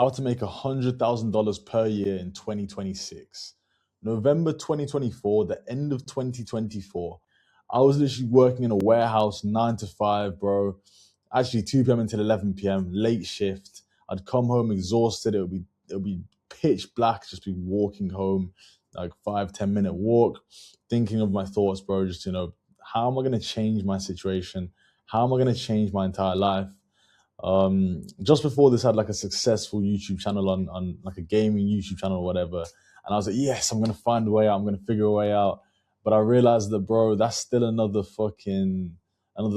How to make $100,000 per year in 2026. November 2024, the end of 2024. I was literally working in a warehouse 9 to 5, bro. Actually, 2 p.m. until 11 p.m., late shift. I'd come home exhausted. It would be pitch black, just be walking home, like 5-10 minute walk, thinking of my thoughts, bro. Just, how am I going to change my situation? How am I going to change my entire life? Just before this, I had like a successful YouTube channel on like a gaming YouTube channel or whatever. And I was like, yes, I'm going to find a way out. I'm going to figure a way out. But I realized that, bro, that's still another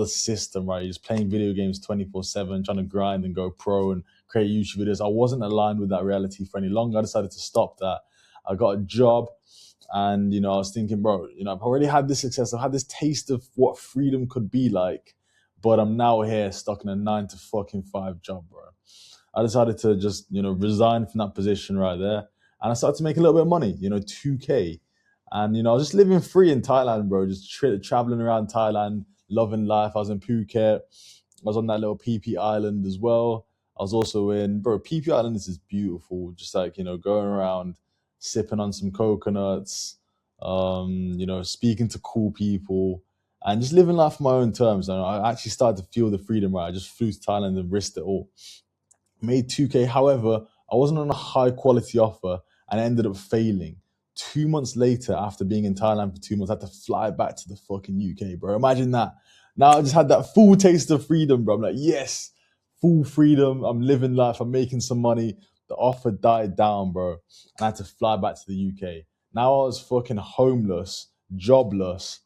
system, right? You're just playing video games 24/7, trying to grind and go pro and create YouTube videos. I wasn't aligned with that reality for any longer. I decided to stop that. I got a job, and, I was thinking, bro, I've already had this success. I've had this taste of what freedom could be like, but I'm now here stuck in a 9 to fucking 5 job, bro. I decided to just, resign from that position right there. And I started to make a little bit of money, 2K. And, I was just living free in Thailand, bro, just traveling around Thailand, loving life. I was in Phuket. I was on that little PP Island as well. I was also PP Island is just beautiful. Just like, going around, sipping on some coconuts, speaking to cool people, and just living life on my own terms. And I actually started to feel the freedom, right? I just flew to Thailand and risked it all. Made 2K. However, I wasn't on a high quality offer and I ended up failing. 2 months later, after being in Thailand for 2 months, I had to fly back to the fucking UK, bro. Imagine that. Now I just had that full taste of freedom, bro. I'm like, yes, full freedom. I'm living life. I'm making some money. The offer died down, bro. And I had to fly back to the UK. Now I was fucking homeless, jobless.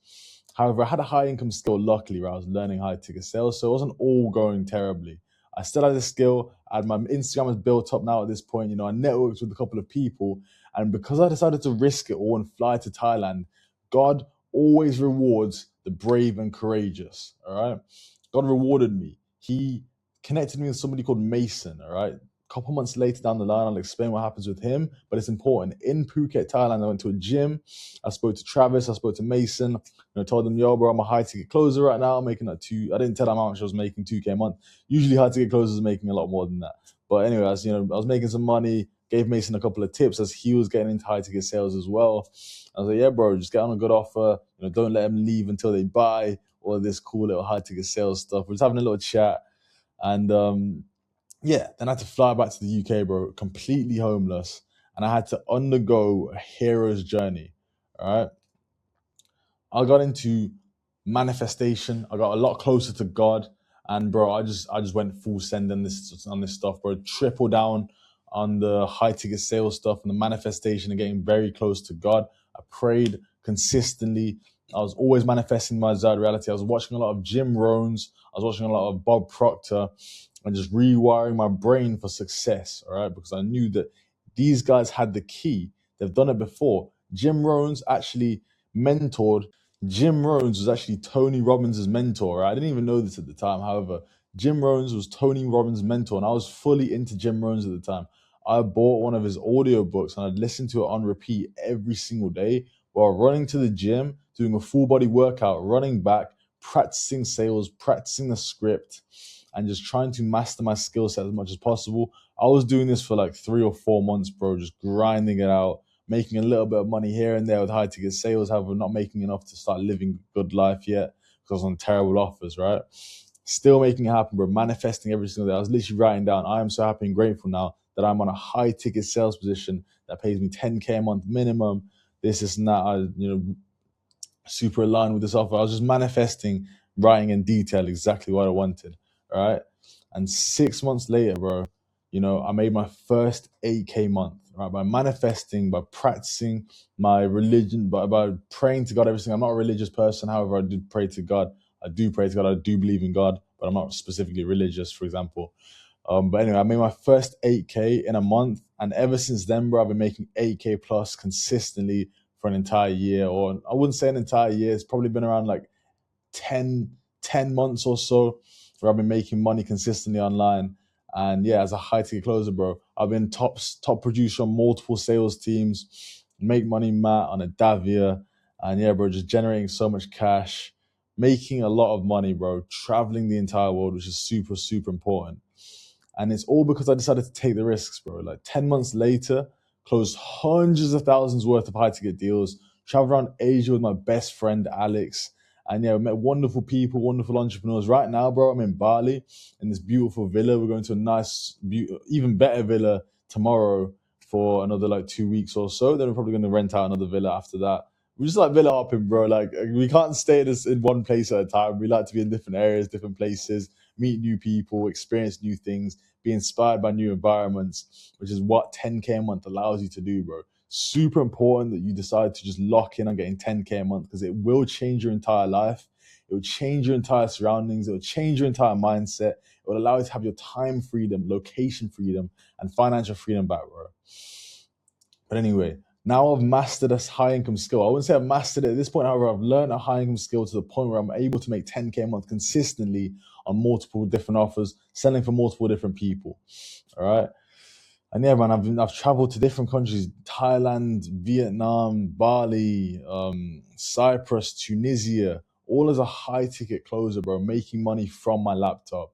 However, I had a high income skill, luckily, where I was learning high ticket sales. So it wasn't all going terribly. I still had a skill. My Instagram was built up now at this point. I networked with a couple of people. And because I decided to risk it all and fly to Thailand, God always rewards the brave and courageous. All right. God rewarded me. He connected me with somebody called Mason. All right. A couple months later down the line, I'll explain what happens with him. But it's important. In Phuket, Thailand, I went to a gym. I spoke to Travis. I spoke to Mason. Told them, yo, bro, I'm a high ticket closer right now. I'm making that I didn't tell them how much I was making, 2K a month. Usually high ticket closers are making a lot more than that. But anyways, I was making some money, gave Mason a couple of tips as he was getting into high ticket sales as well. I was like, yeah, bro, just get on a good offer. Don't let them leave until they buy all this cool little high ticket sales stuff. We're just having a little chat. And then I had to fly back to the UK, bro, completely homeless. And I had to undergo a hero's journey. All right. I got into manifestation. I got a lot closer to God, and bro, I just went full send on this stuff, bro. Triple down on the high ticket sales stuff and the manifestation and getting very close to God. I prayed consistently. I was always manifesting my desired reality. I was watching a lot of Jim Rohns. I was watching a lot of Bob Proctor, and just rewiring my brain for success. All right, because I knew that these guys had the key. They've done it before. Jim Rohns actually mentored. Jim Rohns was actually Tony Robbins' mentor. Right? I didn't even know this at the time. However, Jim Rohns was Tony Robbins' mentor, and I was fully into Jim Rohns at the time. I bought one of his audiobooks and I'd listen to it on repeat every single day while running to the gym, doing a full body workout, running back, practicing sales, practicing the script, and just trying to master my skill set as much as possible. I was doing this for like 3 or 4 months, bro, just grinding it out, making a little bit of money here and there with high ticket sales, however, not making enough to start living a good life yet because I was on terrible offers, right? Still making it happen, bro, manifesting every single day. I was literally writing down, I am so happy and grateful now that I'm on a high ticket sales position that pays me 10K a month minimum. This is not, super aligned with this offer. I was just manifesting, writing in detail exactly what I wanted, right? And 6 months later, bro, I made my first 8K month, right? By manifesting, by practicing my religion, by praying to God every single. I'm not a religious person, however, I do pray to God. I do pray to God. I do believe in God, but I'm not specifically religious, for example. But anyway, I made my first 8K in a month, and ever since then, bro, I've been making 8K plus consistently for an entire year, or I wouldn't say an entire year. It's probably been around like 10 months or so where I've been making money consistently online. And yeah, as a high ticket closer, bro, I've been top producer on multiple sales teams, make money Matt on a Davia, and yeah, bro, just generating so much cash, making a lot of money, bro, traveling the entire world, which is super, super important. And it's all because I decided to take the risks, bro. Like 10 months later, closed hundreds of thousands worth of high ticket deals, traveled around Asia with my best friend, Alex. And yeah, we met wonderful people, wonderful entrepreneurs. Right now, bro, I'm in Bali in this beautiful villa. We're going to a nice, even better villa tomorrow for another like 2 weeks or so. Then we're probably going to rent out another villa after that. We just like villa hopping, bro. Like we can't stay in one place at a time. We like to be in different areas, different places, meet new people, experience new things, be inspired by new environments, which is what 10K a month allows you to do, bro. Super important that you decide to just lock in on getting 10K a month because it will change your entire life. It will change your entire surroundings. It will change your entire mindset. It will allow you to have your time freedom, location freedom, and financial freedom back, bro. But anyway, now I've mastered a high income skill. I wouldn't say I've mastered it at this point. However, I've learned a high income skill to the point where I'm able to make 10K a month consistently on multiple different offers, selling for multiple different people. All right. And yeah, man, I've traveled to different countries: Thailand, Vietnam, Bali, Cyprus, Tunisia, all as a high ticket closer, bro, making money from my laptop.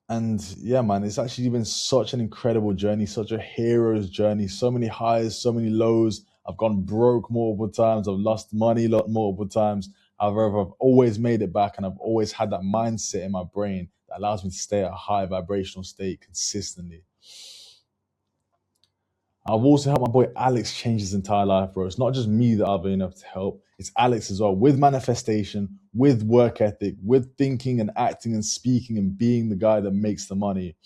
And yeah, man, it's actually been such an incredible journey, such a hero's journey. So many highs, so many lows. I've gone broke multiple times. I've lost money multiple times. However, I've always made it back, and I've always had that mindset in my brain that allows me to stay at a high vibrational state consistently. I've also helped my boy Alex change his entire life, bro. It's not just me that I've been able to help. It's Alex as well, with manifestation, with work ethic, with thinking and acting and speaking and being the guy that makes the money.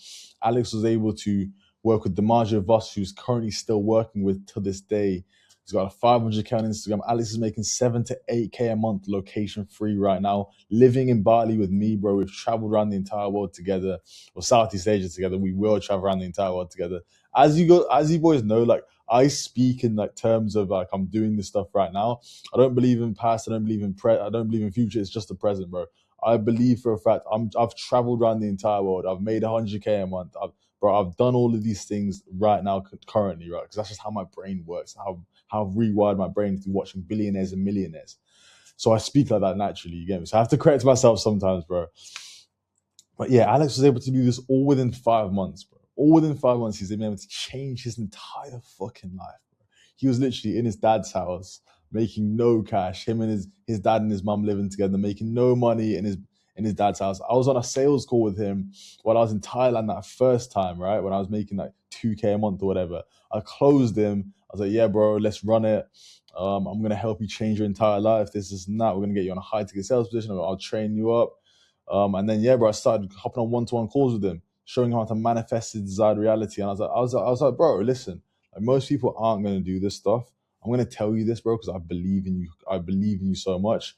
Alex was able to work with DiMaggio Voss, who's currently still working with to this day. He's got a 500K on Instagram. Alex is making 7 to 8K a month location free right now, living in Bali with me, bro. We've traveled around the entire world together, or Southeast Asia together. We will travel around the entire world together. As you boys know, like I speak in like terms of like I'm doing this stuff right now. I don't believe in past. I don't believe in I don't believe in future. It's just the present, bro. I believe for a fact I've traveled around the entire world. I've made 100K a month. I've done all of these things right now, currently, right? Because that's just how my brain works. How I've rewired my brain through watching billionaires and millionaires. So I speak like that naturally. You get me? So I have to correct myself sometimes, bro. But yeah, Alex was able to do this all within 5 months, bro. All within 5 months, he's been able to change his entire fucking life, bro. He was literally in his dad's house, making no cash. Him and his dad and his mum living together, making no money in his dad's house. I was on a sales call with him while I was in Thailand that first time, right? When I was making like 2K a month or whatever. I closed him. I was like, yeah, bro, let's run it. I'm gonna help you change your entire life. This and that. We're gonna get you on a high ticket sales position. I'll train you up. And then yeah, bro, I started hopping on one-to-one calls with him, showing him how to manifest his desired reality. And I was like, bro, listen, like most people aren't gonna do this stuff. I'm gonna tell you this, bro, because I believe in you. I believe in you so much.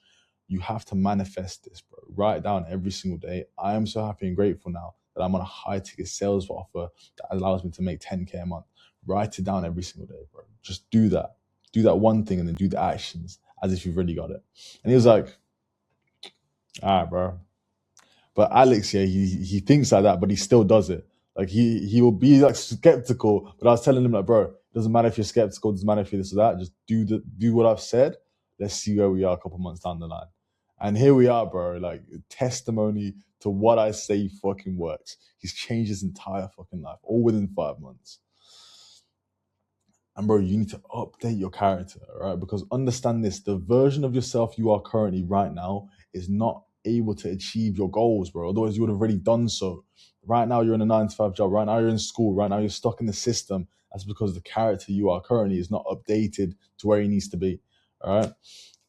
You have to manifest this, bro. Write it down every single day. I am so happy and grateful now that I'm on a high ticket sales offer that allows me to make 10K a month. Write it down every single day, bro. Just do that. Do that one thing and then do the actions as if you've really got it. And he was like, all right, bro. But Alex, yeah, he thinks like that, but he still does it. Like he will be like skeptical, but I was telling him like, bro, it doesn't matter if you're skeptical, it doesn't matter if you're this or that. Just do what I've said. Let's see where we are a couple months down the line. And here we are, bro. Like testimony to what I say fucking works. He's changed his entire fucking life, all within 5 months. And bro, you need to update your character, right? Because understand this, the version of yourself you are currently right now is not able to achieve your goals, bro. Otherwise, you would have already done so. Right now, you're in a 9 to 5 job. Right now, you're in school. Right now, you're stuck in the system. That's because the character you are currently is not updated to where he needs to be. All right.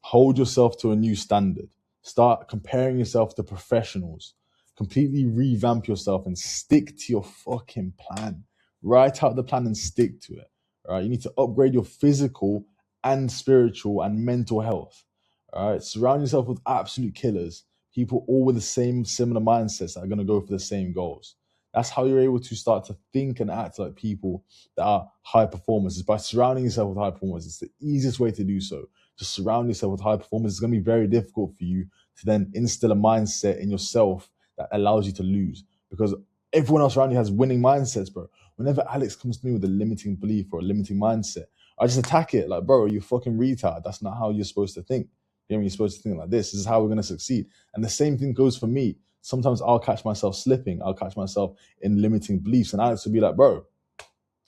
Hold yourself to a new standard. Start comparing yourself to professionals. Completely revamp yourself and stick to your fucking plan. Write out the plan and stick to it. All right. You need to upgrade your physical and spiritual and mental health. All right. Surround yourself with absolute killers, people all with the same similar mindsets that are going to go for the same goals. That's how you're able to start to think and act like people that are high performers, is by surrounding yourself with high performers. It's the easiest way to do so. Just surround yourself with high performers. It's going to be very difficult for you to then instill a mindset in yourself that allows you to lose, because everyone else around you has winning mindsets, bro. Whenever Alex comes to me with a limiting belief or a limiting mindset, I just attack it like, bro, you're fucking retard. That's not how you're supposed to think. You know, you're supposed to think like this. This is how we're going to succeed. And the same thing goes for me. Sometimes I'll catch myself slipping. I'll catch myself in limiting beliefs. And Alex will be like, bro,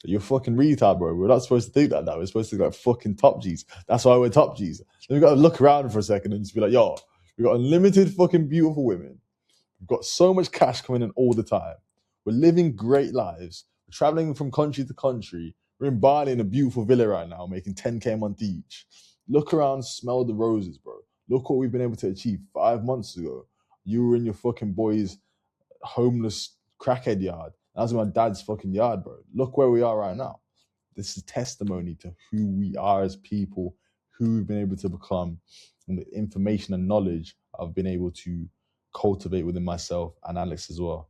you're fucking retard, bro. We're not supposed to think like that. We're supposed to think like fucking top G's. That's why we're top G's. Then we got to look around for a second and just be like, yo, we got unlimited fucking beautiful women. We've got so much cash coming in all the time. We're living great lives. We're traveling from country to country. We're in Bali in a beautiful villa right now, making 10K a month each. Look around, smell the roses, bro. Look what we've been able to achieve 5 months ago. You were in your fucking boy's homeless crackhead yard. That was my dad's fucking yard, bro. Look where we are right now. This is testimony to who we are as people, who we've been able to become, and the information and knowledge I've been able to cultivate within myself and Alex as well.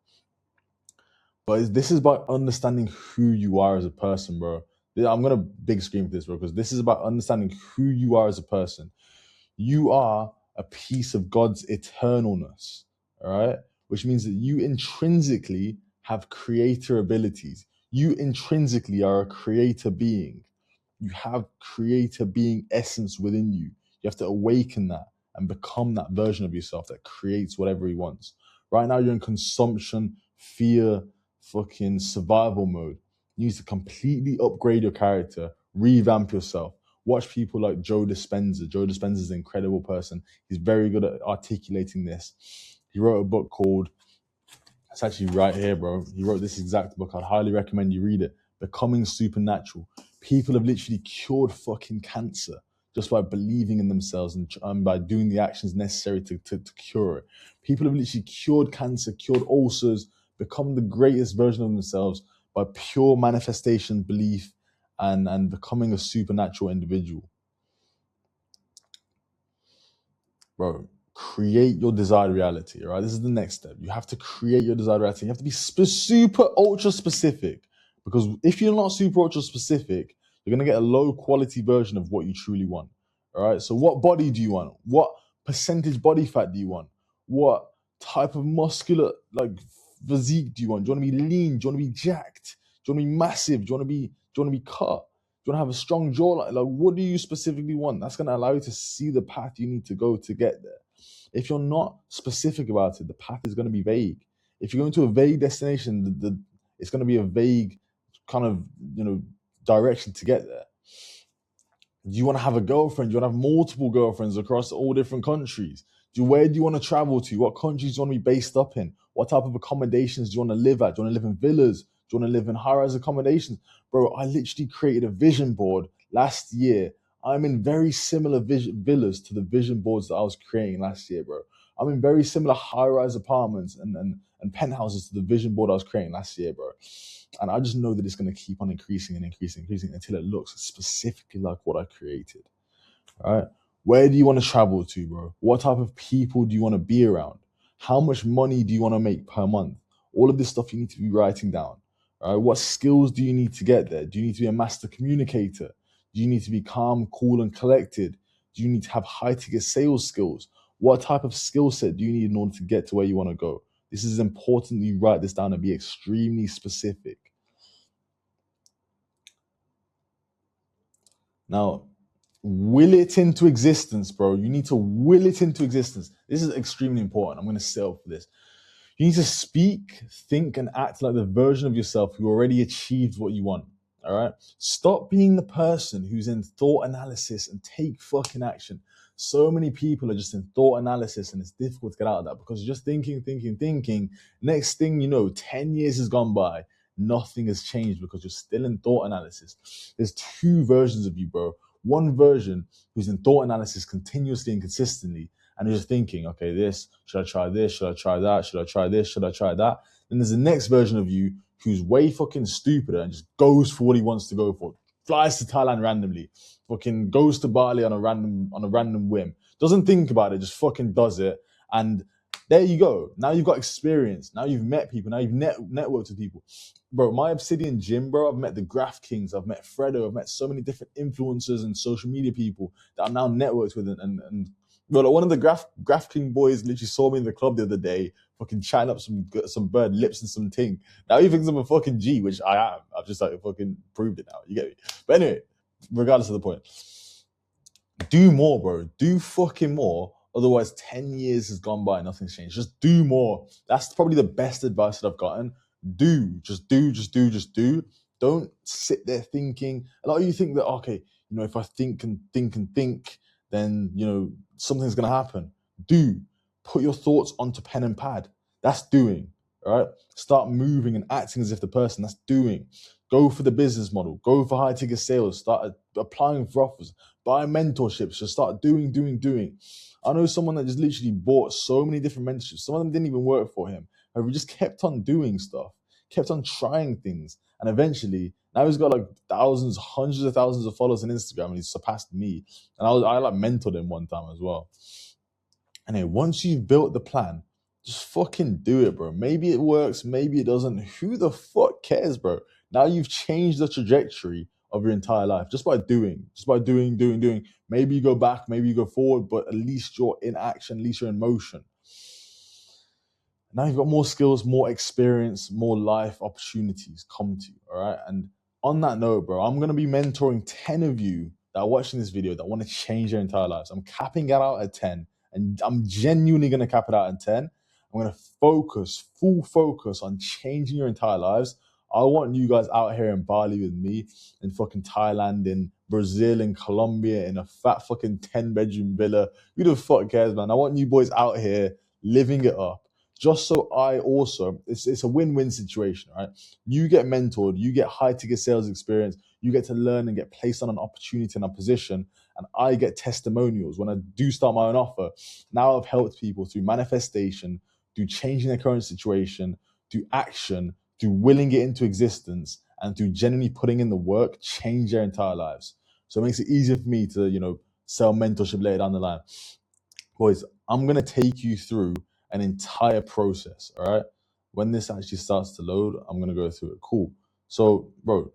But this is about understanding who you are as a person, bro. I'm going to big screen for this, bro, because this is about understanding who you are as a person. You are a piece of God's eternalness, all right? Which means that you intrinsically have creator abilities. You intrinsically are a creator being. You have creator being essence within you. You have to awaken that and become that version of yourself that creates whatever he wants. Right now, you're in consumption, fear, fucking survival mode. You need to completely upgrade your character, revamp yourself. Watch people like Joe Dispenza. Joe Dispenza is an incredible person. He's very good at articulating this. He wrote a book called, it's actually right here, bro. He wrote this exact book. I'd highly recommend you read it. Becoming Supernatural. People have literally cured fucking cancer just by believing in themselves and by doing the actions necessary to cure it. People have literally cured cancer, cured ulcers, become the greatest version of themselves by pure manifestation, belief, and becoming a supernatural individual. Bro, create your desired reality, all right? This is the next step. You have to create your desired reality. You have to be super ultra specific, because if you're not super ultra specific, you're going to get a low quality version of what you truly want, all right? So what body do you want? What percentage body fat do you want? What type of muscular physique do you want? Do you want to be lean? Do you want to be jacked? Do you want to be massive? Do you want to be cut? Do you want to have a strong jawline? Like, what do you specifically want? That's going to allow you to see the path you need to go to get there. If you're not specific about it, the path is going to be vague. If you're going to a vague destination, it's going to be a vague kind of, direction to get there. Do you want to have a girlfriend? Do you want to have multiple girlfriends across all different countries? Where do you want to travel to? What countries do you want to be based up in? What type of accommodations do you want to live at? Do you want to live in villas? Do you want to live in high-rise accommodations? Bro, I literally created a vision board last year. I'm in very similar villas to the vision boards that I was creating last year, bro. I'm in very similar high-rise apartments and penthouses to the vision board I was creating last year, bro. And I just know that it's going to keep on increasing until it looks specifically like what I created. All right. Where do you want to travel to, bro? What type of people do you want to be around? How much money do you want to make per month? All of this stuff you need to be writing down. All right. What skills do you need to get there? Do you need to be a master communicator? Do you need to be calm, cool, and collected? Do you need to have high-ticket sales skills? What type of skill set do you need in order to get to where you want to go? This is important that you write this down and be extremely specific. Now, will it into existence, bro. You need to will it into existence. This is extremely important. I'm going to set up for this. You need to speak, think, and act like the version of yourself who already achieved what you want. All right? Stop being the person who's in thought analysis and take fucking action. So many people are just in thought analysis, and it's difficult to get out of that because you're just thinking. Next thing you know, 10 years has gone by. Nothing has changed because you're still in thought analysis. There's two versions of you, bro. One version who's in thought analysis continuously and consistently, and you're just thinking, okay, should I try this? Should I try that? Should I try this? Should I try that? Then there's the next version of you who's way fucking stupider and just goes for what he wants to go for. Flies to Thailand randomly, fucking goes to Bali on a random whim. Doesn't think about it, just fucking does it. And there you go. Now you've got experience. Now you've met people. Now you've networked with people. Bro, my Obsidian gym, bro, I've met the Graph Kings. I've met Fredo. I've met so many different influencers and social media people that I'm now networked with. And bro, like one of the Graph King boys literally saw me in the club the other day, fucking chatting up some bird lips and some ting. Now he thinks I'm a fucking G, which I am. I've just fucking proved it now. You get me? But anyway, regardless of the point, do more, bro. Do fucking more Otherwise, 10 years has gone by and nothing's changed. Just do more. That's probably the best advice that I've gotten. Just do. Don't sit there thinking. A lot of you think that, okay, if I think and think and think, then, something's going to happen. Do. Put your thoughts onto pen and pad. That's doing, all right? Start moving and acting as if the person. That's doing. Go for the business model. Go for high ticket sales. Start applying for offers. Buy mentorships. Just start doing. I know someone that just literally bought so many different mentorships. Some of them didn't even work for him. But he just kept on doing stuff, kept on trying things. And eventually, now he's got like thousands, hundreds of thousands of followers on Instagram, and he's surpassed me. And I like mentored him one time as well. Anyway, once you've built the plan, just fucking do it, bro. Maybe it works, maybe it doesn't. Who the fuck cares, bro? Now you've changed the trajectory of your entire life just by doing. Maybe you go back, maybe you go forward, but at least you're in action, at least you're in motion. Now you've got more skills, more experience, more life opportunities come to you, all right? And on that note, bro, I'm going to be mentoring 10 of you that are watching this video that want to change their entire lives. I'm capping it out at 10, and I'm genuinely going to cap it out at 10. I'm going to full focus on changing your entire lives. I want you guys out here in Bali with me, in fucking Thailand, in Brazil, in Colombia, in a fat fucking 10-bedroom villa. Who the fuck cares, man? I want you boys out here living it up. Just so I also, it's a win-win situation, right? You get mentored, you get high-ticket sales experience, you get to learn and get placed on an opportunity and a position, and I get testimonials when I do start my own offer. Now I've helped people through manifestation, through changing their current situation, through action, through willing it into existence, and through genuinely putting in the work, change their entire lives. So it makes it easier for me to, sell mentorship later down the line. Boys, I'm going to take you through an entire process, all right? When this actually starts to load, I'm going to go through it. Cool. So, bro,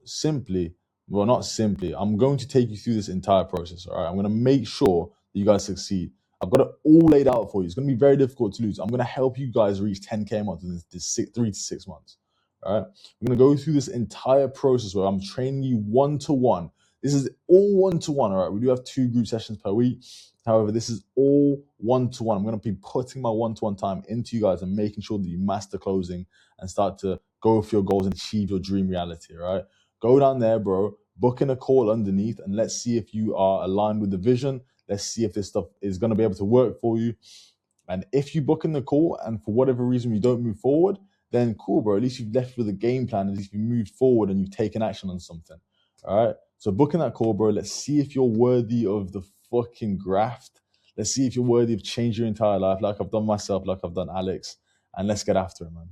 not simply, I'm going to take you through this entire process, all right? I'm going to make sure that you guys succeed. I've got it all laid out for you. It's going to be very difficult to lose. I'm going to help you guys reach 10K a month in this 3 to 6 months, all right? I'm going to go through this entire process where I'm training you one-to-one. This is all one-to-one, all right? We do have 2 group sessions per week. However, this is all one-to-one. I'm going to be putting my one-to-one time into you guys and making sure that you master closing and start to go for your goals and achieve your dream reality, all right? Go down there, bro. Book in a call underneath, and let's see if you are aligned with the vision. Let's see if this stuff is going to be able to work for you. And if you book in the call and for whatever reason you don't move forward, then cool, bro. At least you've left with a game plan. At least you've moved forward and you've taken action on something, all right? So book in that call, bro. Let's see if you're worthy of the fucking graft. Let's see if you're worthy of changing your entire life like I've done myself, like I've done Alex. And let's get after it, man.